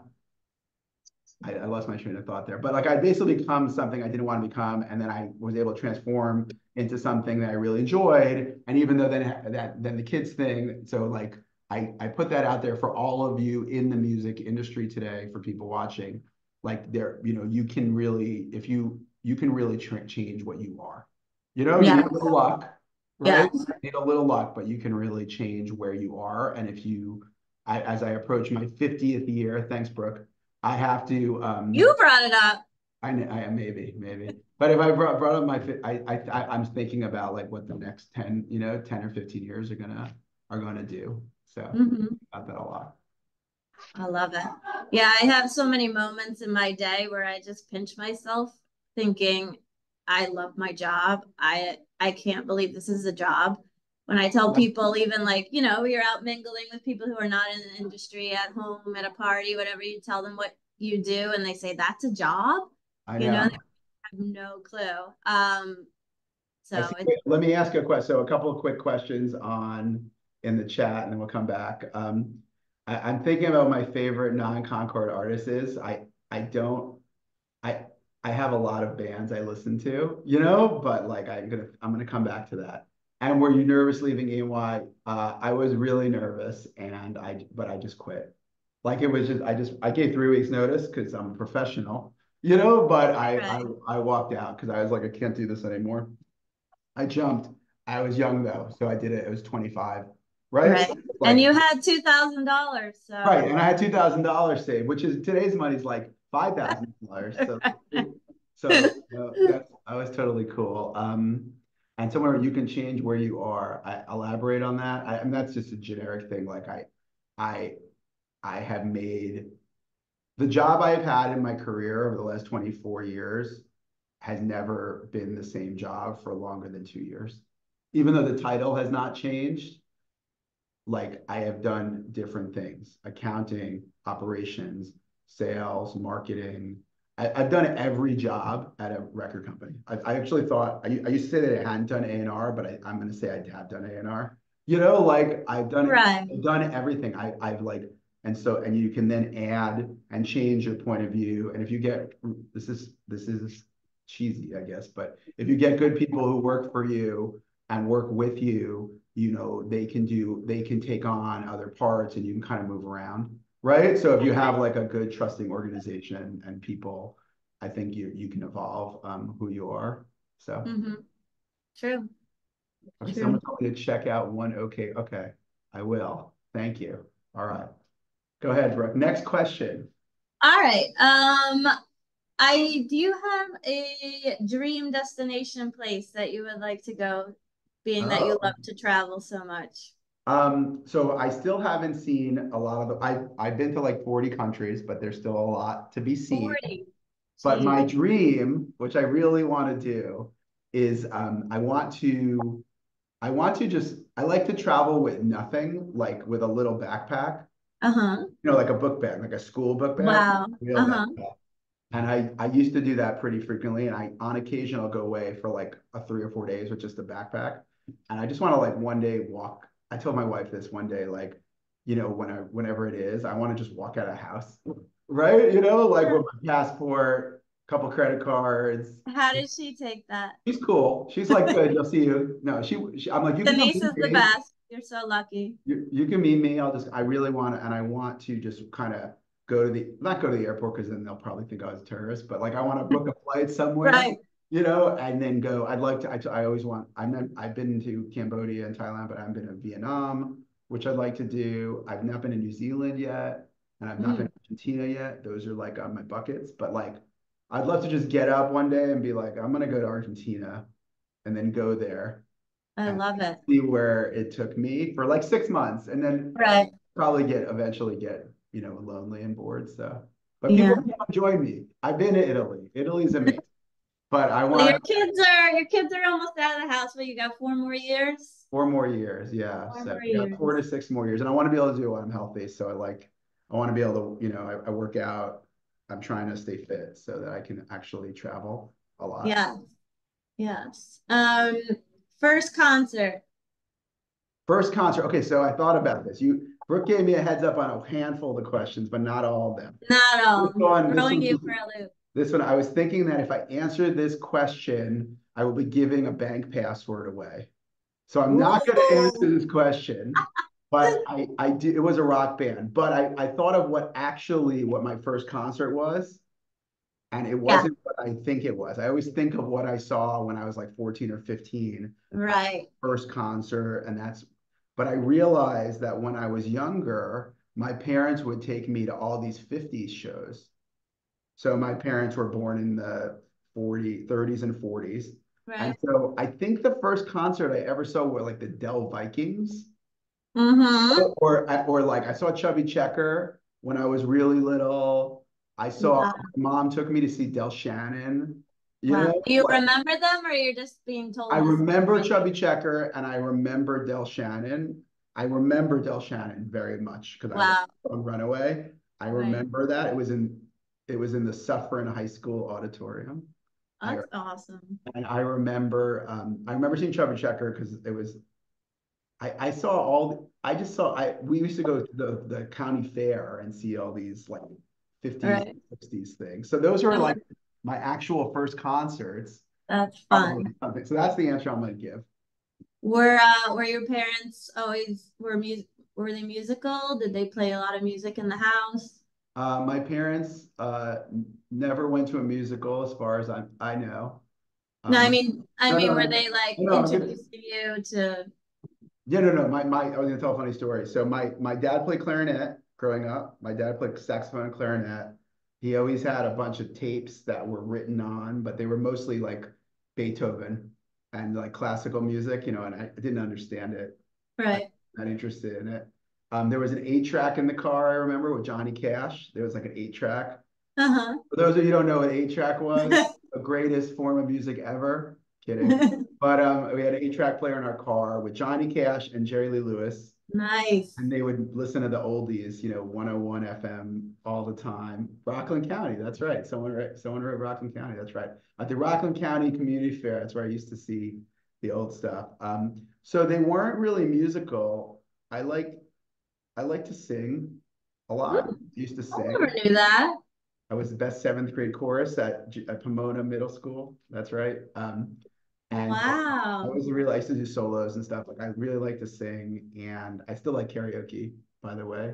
I lost my train of thought there, but like I basically become something I didn't want to become, and then I was able to transform into something that I really enjoyed. And even though then the kids thing, so like I put that out there for all of you in the music industry today, for people watching, like you can really if you can really change what you are. You Yeah. need a little luck, right? Yes. You need a little luck, but you can really change where you are. And if as I approach my 50th year, thanks, Brooke. I have to. You brought it up. I maybe. But if I brought up I'm thinking about like what the next 10 or 15 years are gonna do. So Hmm. about that a lot. I love it. Yeah, I have so many moments in my day where I just pinch myself thinking, I love my job. I can't believe this is a job. When I tell Yep, people, even like, you're out mingling with people who are not in the industry at home, at a party, whatever, you tell them what you do, and they say, that's a job, I they have know. no clue. I see. So it's Let me ask you a question. So a couple of quick questions in the chat, and then we'll come back. I'm thinking about my favorite non-Concord artists is. I don't I I have a lot of bands I listen to, but like I'm gonna come back to that. And were you nervous leaving AY? I was really nervous, but I just quit. Like it was I gave 3 weeks notice because I'm a professional, but Right. I walked out because I was like, I can't do this anymore. I jumped. I was young though, so I did it. It was 25, right? So Right. And like, you had $2,000, right. so And I had $2,000 saved, which is today's money is like $5,000. So that was totally cool. And somewhere you can change where you are. I elaborate on that. And that's just a generic thing. Like I, I have made the job I have had in my career over the last 24 years has never been the same job for longer than 2 years. Even though the title has not changed, like I have done different things, accounting, operations, sales, marketing. I've done every job at a record company. I actually thought, I used to say that I hadn't done A&R, but I'm going to say I have done A&R. Like right. I've done everything. I've like, and you can then add and change your point of view. And if you get, this is cheesy, I guess, but if you get good people who work for you and work with you, they can take on other parts and you can kind of move around, right? So if you have like a good trusting organization and people, I think you can evolve who you are. So Mm-hmm. True. okay, True. someone told me to check out one. Okay, okay, I will. Thank you. All right, go ahead, Brooke. Next question. All right. I do you have a dream destination place that you would like to go, being that you love Oh. to travel so much? So I still haven't seen a lot of I've been to like 40 countries, but there's still a lot to be seen. 40. But Jeez. my dream, which I really want to do, is I want to just I like to travel with nothing, like with a little backpack, Uh-huh. like a book bag, like a school book bag, Wow. real Uh-huh. backpack. And I used to do that pretty frequently. And on occasion I'll go away for like 3 or 4 days with just a backpack. And I just want to like one day walk. I told my wife this one day, like, whenever it is, I want to just walk out of the house. Right? Like with my passport, a couple credit cards. How did she take that? She's cool. She's like, good, you'll see you. No, I'm like, you can come Denise is meet the me. best. You're so lucky. You can meet me. I really want to, and I want to just kind of not go to the airport because then they'll probably think I was a terrorist, but like I want to book a flight somewhere, Right. and then go. I'd like to, I always want, I've been to Cambodia and Thailand, but I haven't been to Vietnam, which I'd like to do. I've not been to New Zealand yet, and I've not been Mm, to Argentina yet. Those are like on my buckets, but like I'd love to just get up one day and be like, I'm gonna go to Argentina and then go there I and love it. see where it took me for like 6 months, and then Right. probably eventually get lonely and bored. So, but people Yeah. come join me. I've been to Italy. Italy's amazing, but I Well, want your kids are almost out of the house, but you got 4 more years. 4 more years. Yeah, Four so more I got four years. to 6 more years, and I want to be able to do it when I'm healthy. So I want to be able to I work out. I'm trying to stay fit so that I can actually travel a lot. Yes. Yes. First concert. First concert. Okay, so I thought about this. Brooke gave me a heads up on a handful of the questions, but not all of them. Not This all. one, this Throwing one, you for a loop. this one, I was thinking that if I answered this question, I will be giving a bank password away. So I'm not going to answer Ooh. this question, but I did. It was a rock band, but I thought of what my first concert was, and it Yeah. wasn't what I think it was. I always think of what I saw when I was like 14 or 15, Right. first concert, but I realized that when I was younger, my parents would take me to all these 50s shows. So my parents were born in the 30s and 40s. And Right. so I think the first concert I ever saw were like the Dell Vikings, Mm-hmm. or like I saw Chubby Checker when I was really little. Wow. My mom took me to see Del Shannon, Wow. Do you like remember them or you're just being I told this remember story? Chubby Checker and I remember Del Shannon. I remember Del Shannon very much because I was Wow. on Runaway. I Right. remember that it was in the Suffern High School auditorium. I That's awesome. and I remember seeing Chubby Checker because it was I saw I just saw we used to go to the county fair and see all these like 50s, Right. 60s things. So those are So like my actual first concerts. that's Probably fun. something. So that's the answer I'm going to give. Were your parents always were they musical? Did they play a lot of music in the house? My parents never went to a musical, as far as I know. No, My, I no, mean, no, were no, they like no, I'm good. introducing you to? Yeah, no, no. I was gonna tell a funny story. So my dad played clarinet growing up. My dad played saxophone and clarinet. He always had a bunch of tapes that were written on, but they were mostly like Beethoven and like classical music, and I didn't understand it. I'm Right. not interested in it. There was an 8-track in the car, I remember, with Johnny Cash. There was like an 8-track. Uh-huh. For those of you who don't know what 8-track was, the greatest form of music ever. Kidding. But we had an 8-track player in our car with Johnny Cash and Jerry Lee Lewis. Nice. And they would listen to the oldies, 101 FM all the time. Rockland County, that's right. Someone wrote Rockland County, that's right. At the Rockland County Community Fair, that's where I used to see the old stuff. So they weren't really musical. I like I like to sing a Ooh, lot. Used to I never sing. knew that. I was the best seventh grade chorus at Pomona Middle School. That's right. And Wow. I used to do solos and stuff. Like I really like to sing, and I still like karaoke, by the way.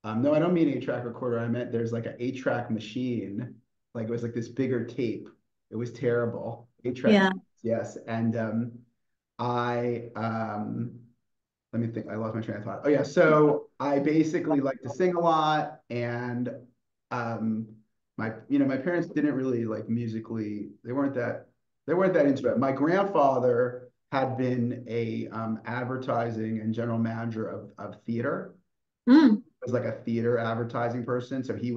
No, I don't mean 8-track recorder. I meant there's like an 8-track machine. Like it was like this bigger tape. It was terrible. 8-track, Yeah. yes. And I let me think. I lost my train of thought. Oh yeah, so I basically like to sing a lot, and um, my parents didn't really like musically. They weren't that into it. My grandfather had been a advertising and general manager of theater. Mm. Was like a theater advertising person. So he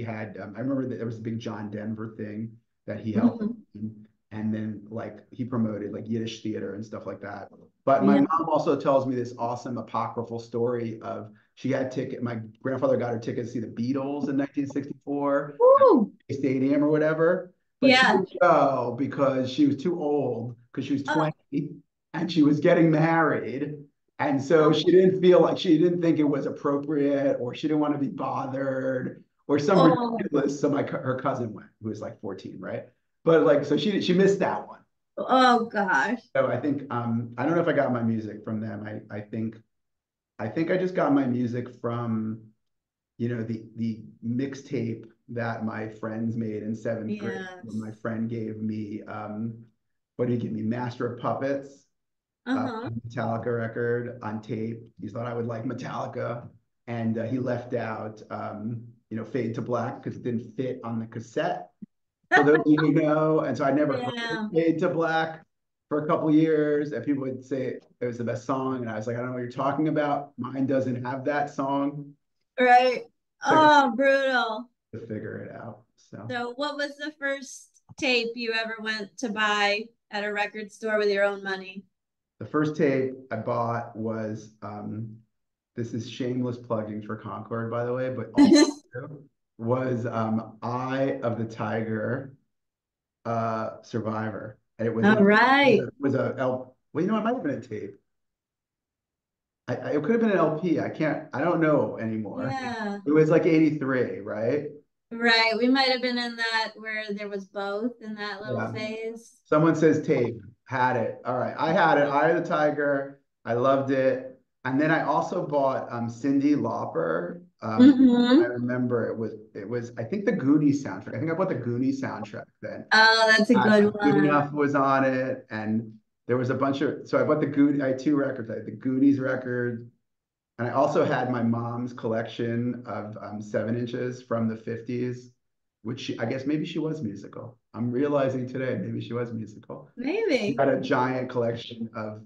had I remember that there was a big John Denver thing that he helped, Mhm. and then like he promoted like Yiddish theater and stuff like that. But my Yeah. mom also tells me this awesome apocryphal story of she had ticket. My grandfather got her ticket to see the Beatles in 1964 at Woo. the stadium or whatever. But she Yeah. didn't go because she was too old because she was Oh, 20 and she was getting married. And so oh, she didn't feel like she didn't think it was appropriate, or she didn't want to be bothered, or some oh, ridiculous. So her cousin went, who was like 14, right? But like, so she missed that one. oh gosh. So I think I don't know if I got my music from them. I think I just got my music from the mixtape that my friends made in seventh grade. When Yes. my friend gave me what did he give me? Master of Puppets, Uh-huh. Metallica record on tape. He thought I would like Metallica, and he left out Fade to Black because it didn't fit on the cassette. For those of you who know, and so I never heard Yeah. Fade to Black for a couple years, and people would say it was the best song, and I was like, I don't know what you're talking about. Mine doesn't have that song. Right. Took it Oh, brutal. to figure it out. So So, what was the first tape you ever went to buy at a record store with your own money? the first tape I bought was this is shameless plugging for Concord, by the way, but also was Eye of the Tiger Survivor. And it was All a right. well, it might have been a tape. It could have been an LP. I don't know anymore. Yeah. It was like 83, right? Right. We might have been in that where there was both in that little Yeah. phase. Someone says tape. Had it. All right. I had it. Eye of the Tiger. I loved it. And then I also bought Cyndi Lauper. I Mm-hmm. remember it was I think the Goonies soundtrack. I think I bought the Goonies soundtrack then. Oh, that's a good Good one. Enough was on it, and there was a bunch of so I bought the Goonies. I had two records. I had the Goonies record, and I also had my mom's collection of 7 inches from the 50s, which I guess maybe she was musical. I'm realizing today maybe she was musical. She Maybe. had a giant collection of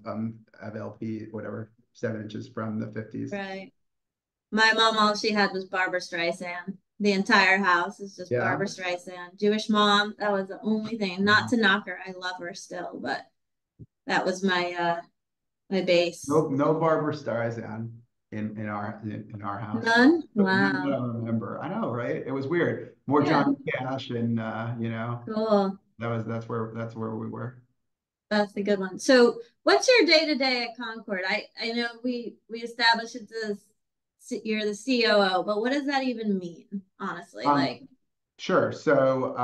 LP, whatever, 7 inches from the 50s. Right. My mom, all she had was Barbara Streisand. The entire house is just Yeah. Barbara Streisand. Jewish mom. That was the only thing. Not to knock her. I love her still, but that was my base. No, no Barbara Streisand in our house. None? But none that Wow. I remember. I know, right? It was weird. More Yeah. Johnny Cash, and Cool. that's where we were. That's a good one. So, what's your day to day at Concord? I know we established it's you're the COO, but what does that even mean, honestly? Um, Like, sure. So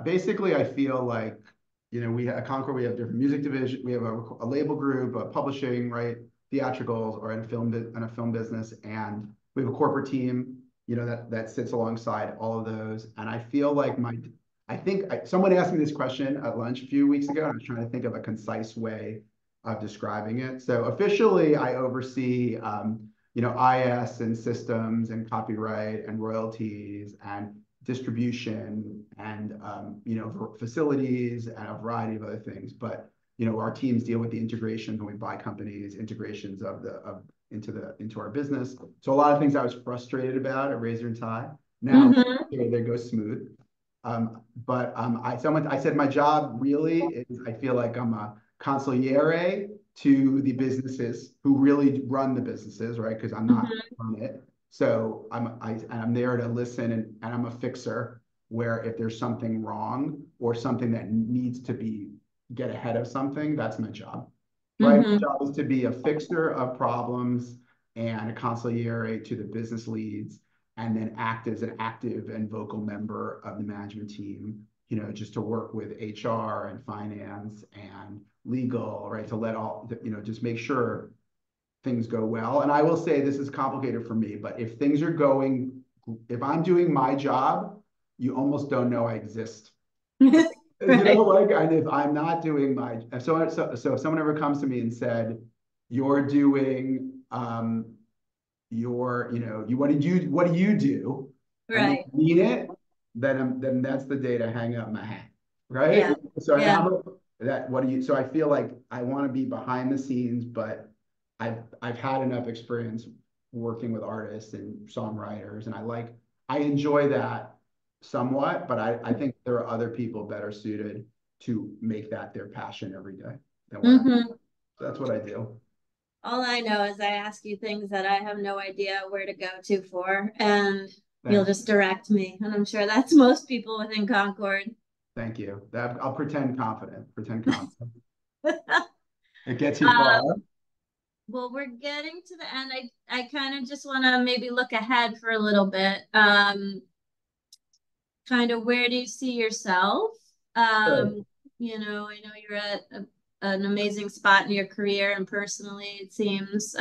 basically, I feel like we at Concord, we have different music division. We have a label group, a publishing, right? Theatricals, or in a film business. And we have a corporate team, that sits alongside all of those. And I feel like someone asked me this question at lunch a few weeks ago, and I was trying to think of a concise way of describing it. So officially, I oversee, IS and systems and copyright and royalties and distribution and facilities and a variety of other things. But our teams deal with the integrations when we buy companies, integrations into our business. So a lot of things I was frustrated about at Razor and Tie. Now they go smooth. I said my job really is, I feel like I'm a consigliere to the businesses who really run the businesses, right? Because I'm not on it. So I'm there to listen, and I'm a fixer, where if there's something wrong or something that needs to get ahead of something, that's my job. Right? My job is to be a fixer of problems and a consigliere to the business leads, and then act as an active and vocal member of the management team, just to work with HR and finance and legal, right? Just make sure things go well. And I will say, this is complicated for me, but if I'm doing my job, you almost don't know I exist. Right. And if I'm not doing so if someone ever comes to me and said, you're doing, what do you do? And they Right. mean it, then that's the day to hang up my hat, right? Yeah. So Yeah. so I feel like I want to be behind the scenes, but I've had enough experience working with artists and songwriters, and I enjoy that somewhat, but I think there are other people better suited to make that their passion every day than what I. So that's what I do. All I know is I ask you things that I have no idea where to go to for, and you'll Thanks. just direct me. And I'm sure that's most people within Concord. Thank you. I'll pretend confident. Pretend confident. It gets you far. Um, well, we're getting to the end. I kind of just want to maybe look ahead for a little bit. Kind of where do you see yourself? Sure. I know you're at an amazing spot in your career and personally, it seems.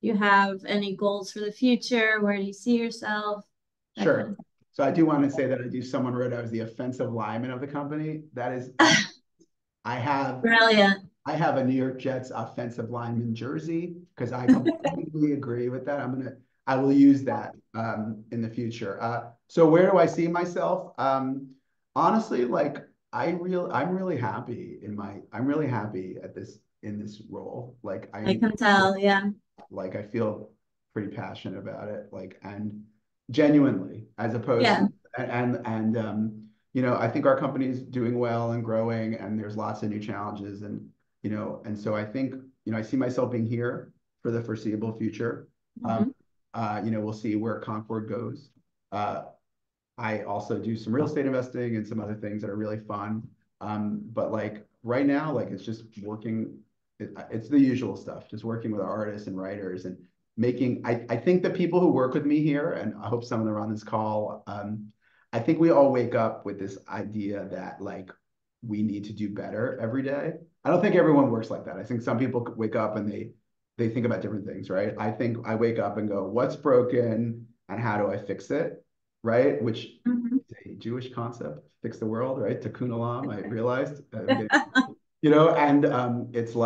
You have any goals for the future? Where do you see yourself? That kind Sure. So I do want to say that someone wrote I was the offensive lineman of the company. That is, of I have brilliant. I have a New York Jets offensive lineman jersey because I completely agree with that. I will use that in the future. So where do I see myself? Honestly, like I'm really happy in this role. I can tell, yeah. I feel pretty passionate about it, and genuinely, as opposed Yeah. to, I think our company's doing well and growing, and there's lots of new challenges, and so I think, I see myself being here for the foreseeable future. Mhm. We'll see where Concord goes. I also do some real estate investing and some other things that are really fun. But right now, it's just working. It's the usual stuff, just working with artists and writers and I think the people who work with me here, and I hope some of them are on this call, I think we all wake up with this idea that we need to do better every day. I don't think everyone works like that. I think some people wake up and they think about different things, right? I think I wake up and go, what's broken and how do I fix it? Right? Which Mhm. is a Jewish concept, fix the world, right? Tikkun olam, I realized. It's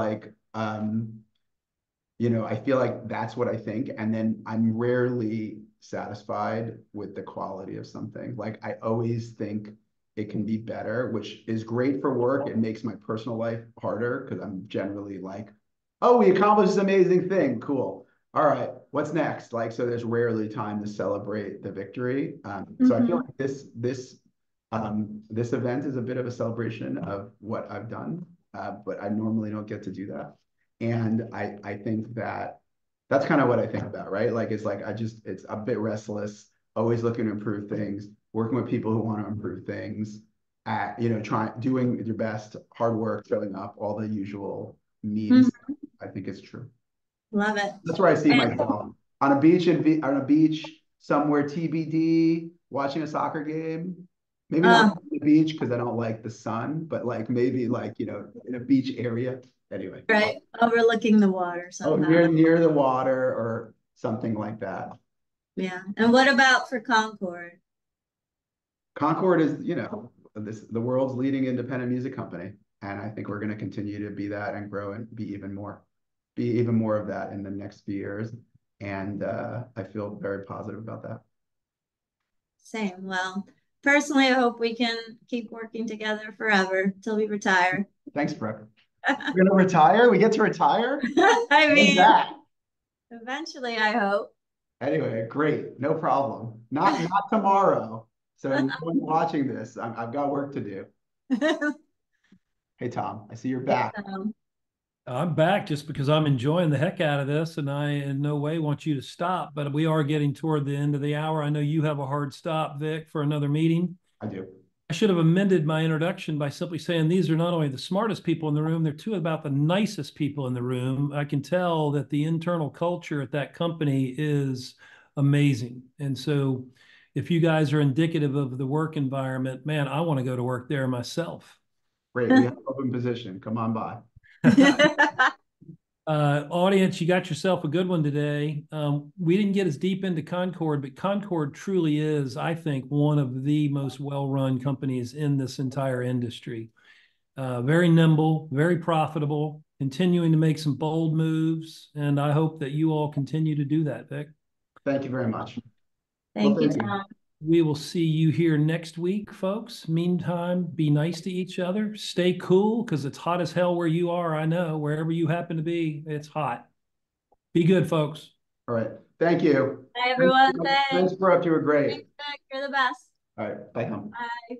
I feel like that's what I think. And then I'm rarely satisfied with the quality of something. I always think it can be better, which is great for work. It makes my personal life harder because I'm generally oh, we accomplished this amazing thing. Cool. All right, what's next? So there's rarely time to celebrate the victory. So I feel Mhm. like this event is a bit of a celebration of what I've done, but I normally don't get to do that. And I think that's kind of what I think about, right? It's a bit restless, always looking to improve things, working with people who want to improve things, doing your best, hard work, showing up, all the usual memes. Mhm. I think it's true. Love it. That's where I see And myself on a beach somewhere TBD, watching a soccer game. Maybe not Uh, on the beach because I don't like the sun, but like maybe like, in a beach area. Anyway. right. Overlooking the water Oh, somehow. near the water or something like that. Yeah. And what about for Concord? Concord is, the world's leading independent music company. And I think we're going to continue to be that and grow and be even more of that in the next few years. And I feel very positive about that. Same. Well, personally, I hope we can keep working together forever till we retire. Thanks, Brooke. We're going to retire? We get to retire? I When's mean, that? eventually, I hope. Anyway, great. No problem. Not tomorrow. So anyone watching this, I've got work to do. Hey, Tom, I see you're back. Um, I'm back just because I'm enjoying the heck out of this, and I in no way want you to stop. But we are getting toward the end of the hour. I know you have a hard stop, Vic, for another meeting. I do. I should have amended my introduction by simply saying these are not only the smartest people in the room, they're two about the nicest people in the room. I can tell that the internal culture at that company is amazing. And so if you guys are indicative of the work environment, man, I want to go to work there myself. Great. We have an open position. Come on by. Audience, you got yourself a good one today. We didn't get as deep into Concord, but Concord truly is, I think, one of the most well-run companies in this entire industry. Very nimble, very profitable, continuing to make some bold moves, and I hope that you all continue to do that, Vic. Thank you very much. Thank you, Thank you. Tom. We will see you here next week, folks. Meantime, be nice to each other. Stay cool because it's hot as hell where you are. I know wherever you happen to be, it's hot. Be good, folks. All right. Thank you. Hi, everyone. Thanks, Thanks. Brooke. You were great. Thanks, Vic. You're the best. All right. Bye, Tom. Bye.